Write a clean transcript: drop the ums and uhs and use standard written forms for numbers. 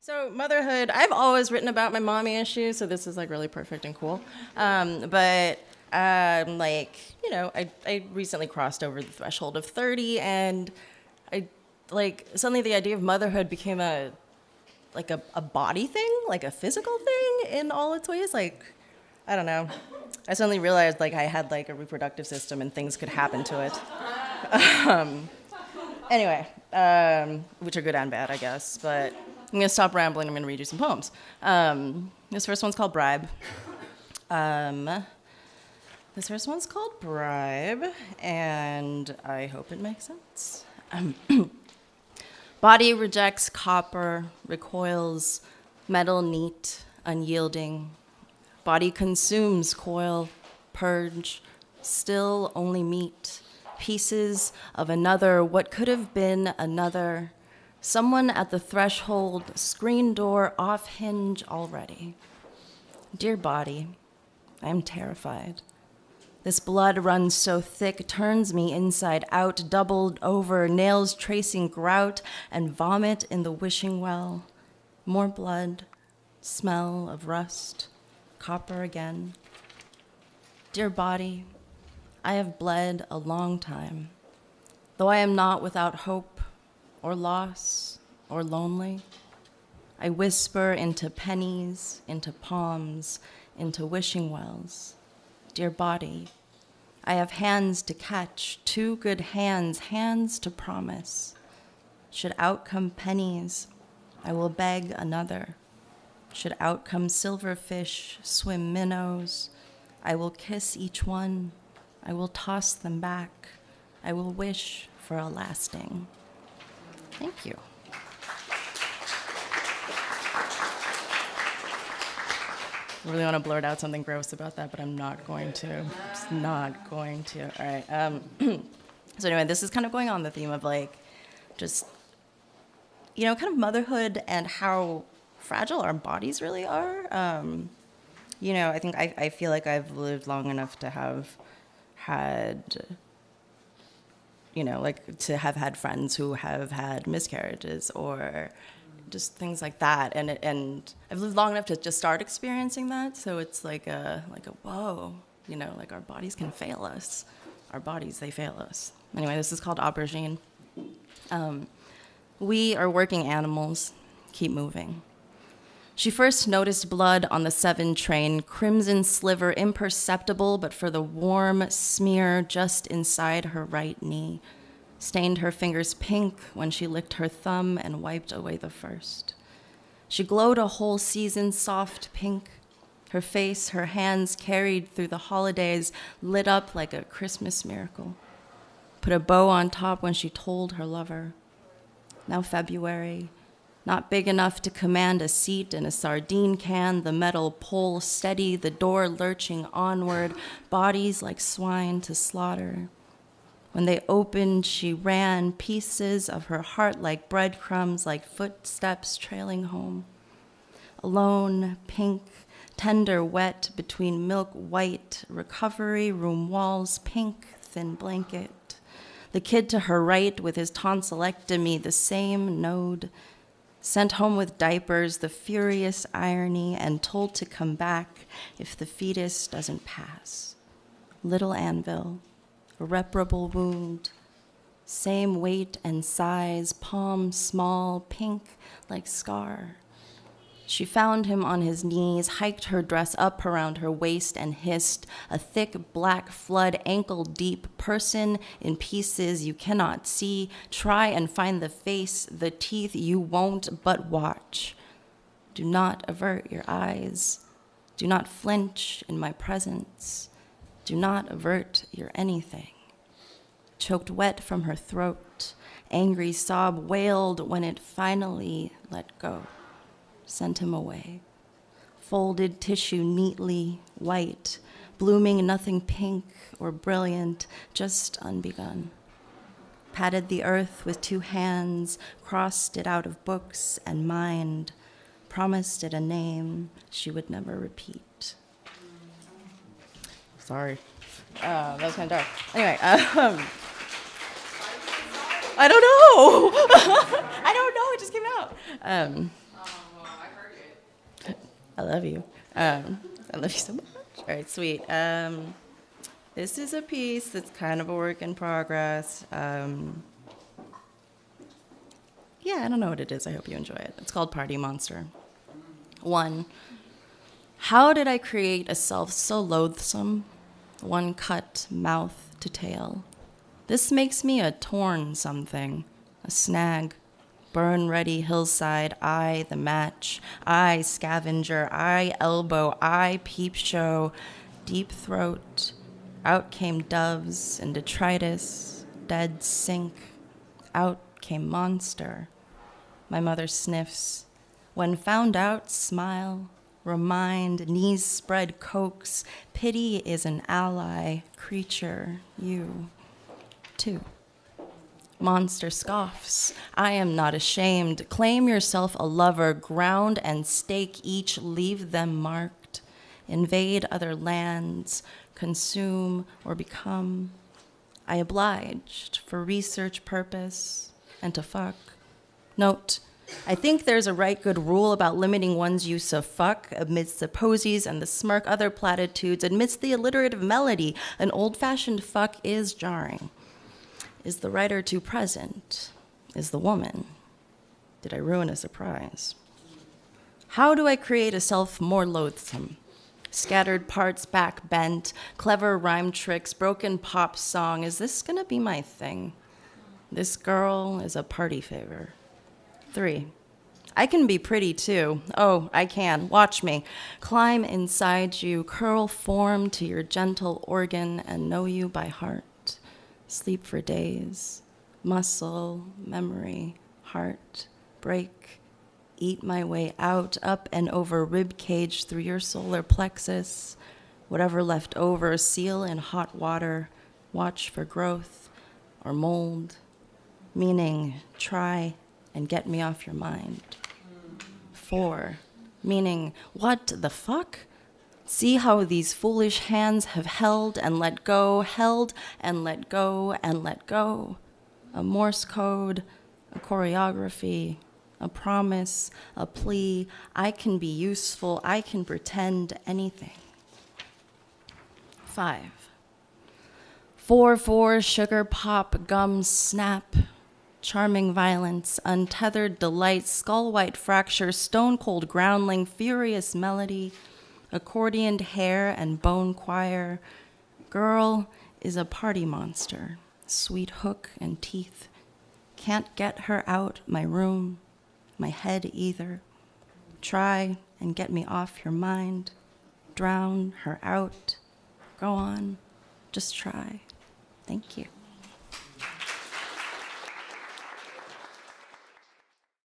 So motherhood, I've always written about my mommy issues, so this is like really perfect and cool. I recently crossed over the threshold of 30, and suddenly the idea of motherhood became a body thing, like a physical thing in all its ways. Like, I don't know. I suddenly realized like I had like a reproductive system and things could happen to it. Anyway, which are good and bad, I guess. But I'm going to stop rambling. I'm going to read you some poems. This first one's called Bribe. And I hope it makes sense. Body rejects copper, recoils, metal neat, unyielding. Body consumes coil, purge, still only meat. Pieces of another, what could have been another. Someone at the threshold, screen door off hinge already. Dear body, I am terrified. This blood runs so thick, turns me inside out, doubled over, nails tracing grout, and vomit in the wishing well. More blood, smell of rust, copper again. Dear body, I have bled a long time, though I am not without hope or loss or lonely. I whisper into pennies, into palms, into wishing wells. Dear body, I have hands to catch, two good hands, hands to promise. Should out come pennies, I will beg another. Should out come silverfish, swim minnows, I will kiss each one. I will toss them back. I will wish for a lasting. Thank you. I really want to blurt out something gross about that, but I'm not going to. I'm just not going to. All right. So anyway, this is kind of going on the theme of like, just, kind of motherhood and how fragile our bodies really are. I think I feel like I've lived long enough to have had, to have had friends who have had miscarriages or just things like that, and I've lived long enough to just start experiencing that. So it's like a whoa, like our bodies can fail us. Our bodies, they fail us. Anyway, this is called Aubergine. We are working animals. Keep moving. She first noticed blood on the 7 train, crimson sliver imperceptible, but for the warm smear just inside her right knee. Stained her fingers pink when she licked her thumb and wiped away the first. She glowed a whole season soft pink. Her face, her hands carried through the holidays, lit up like a Christmas miracle. Put a bow on top when she told her lover. Now February. Not big enough to command a seat in a sardine can, the metal pole steady, the door lurching onward, bodies like swine to slaughter. When they opened, she ran, pieces of her heart like breadcrumbs, like footsteps trailing home. Alone, pink, tender, wet, between milk white, recovery room walls, pink, thin blanket. The kid to her right with his tonsillectomy, the same node. Sent home with diapers, the furious irony, and told to come back if the fetus doesn't pass. Little anvil, irreparable wound, same weight and size, palm small, pink like scar. She found him on his knees, hiked her dress up around her waist and hissed, a thick black flood, ankle deep, person in pieces you cannot see. Try and find the face, the teeth you won't but watch. Do not avert your eyes. Do not flinch in my presence. Do not avert your anything. Choked wet from her throat, angry sob wailed when it finally let go. Sent him away. Folded tissue neatly, white, blooming nothing pink or brilliant, just unbegun. Patted the earth with 2 hands, crossed it out of books and mind, promised it a name she would never repeat. Sorry. That was kind of dark. Anyway, I don't know. I don't know. It just came out. I love you. I love you so much. All right, sweet. This is a piece that's kind of a work in progress. Yeah, I don't know what it is. I hope you enjoy it. It's called Party Monster. 1. How did I create a self so loathsome? One cut, mouth to tail. This makes me a torn something, a snag. Burn-ready hillside, I the match, I scavenger, I elbow, I peep show, deep throat. Out came doves and detritus, dead sink. Out came monster. My mother sniffs. When found out, smile, remind, knees spread, coax. Pity is an ally, creature, you. 2. Monster scoffs. I am not ashamed. Claim yourself a lover, ground and stake each, leave them marked. Invade other lands, consume or become. I obliged for research purpose and to fuck. Note, I think there's a right good rule about limiting one's use of fuck amidst the posies and the smirk other platitudes, amidst the alliterative melody. An old-fashioned fuck is jarring. Is the writer too present? Is the woman? Did I ruin a surprise? How do I create a self more loathsome? Scattered parts back bent, clever rhyme tricks, broken pop song. Is this gonna be my thing? This girl is a party favor. 3. I can be pretty too. Oh, I can. Watch me. Climb inside you, curl form to your gentle organ, and know you by heart. Sleep for days. Muscle, memory, heart, break. Eat my way out, up and over rib cage through your solar plexus. Whatever left over, seal in hot water. Watch for growth or mold. Meaning, try and get me off your mind. 4. Meaning, what the fuck? See how these foolish hands have held and let go, held and let go and let go. A Morse code, a choreography, a promise, a plea. I can be useful, I can pretend anything. 5. 4-4, sugar pop, gum snap. Charming violence, untethered delight, skull-white fracture, stone-cold groundling, furious melody, accordioned hair and bone choir. Girl is a party monster, sweet hook and teeth. Can't get her out my room, my head either. Try and get me off your mind. Drown her out. Go on, just try. Thank you.